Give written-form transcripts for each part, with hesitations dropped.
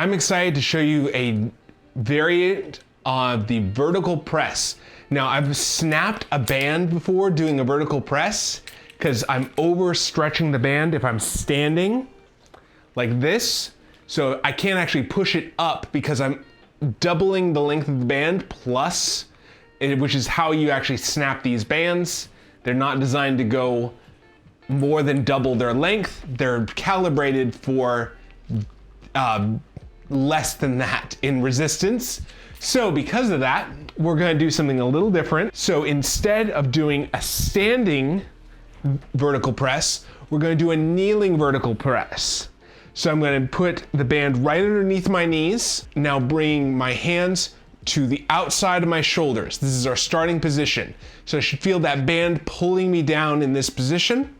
I'm excited to show you a variant of the vertical press. Now, I've snapped a band before doing a vertical press because I'm overstretching the band if I'm standing like this. So I can't actually push it up because I'm doubling the length of the band plus, which is how you actually snap these bands. They're not designed to go more than double their length. They're calibrated for less than that in resistance. So because of that, we're gonna do something a little different. So instead of doing a standing vertical press, we're gonna do a kneeling vertical press. So I'm gonna put the band right underneath my knees. Now bring my hands to the outside of my shoulders. This is our starting position. So I should feel that band pulling me down in this position.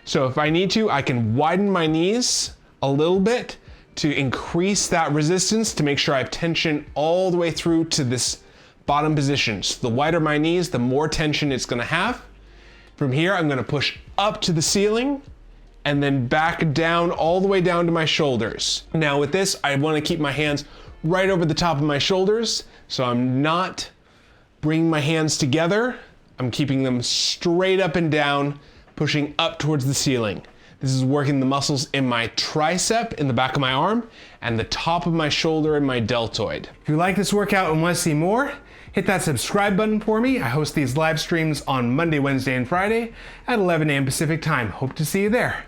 So if I need to, I can widen my knees a little bit to increase that resistance to make sure I have tension all the way through to this bottom position. So the wider my knees, the more tension it's gonna have. From here, I'm gonna push up to the ceiling and then back down all the way down to my shoulders. Now with this, I wanna keep my hands right over the top of my shoulders. So I'm not bringing my hands together. I'm keeping them straight up and down, pushing up towards the ceiling. This is working the muscles in my tricep in the back of my arm and the top of my shoulder and my deltoid. If you like this workout and want to see more, hit that subscribe button for me. I host these live streams on Monday, Wednesday, and Friday at 11 a.m. Pacific time. Hope to see you there.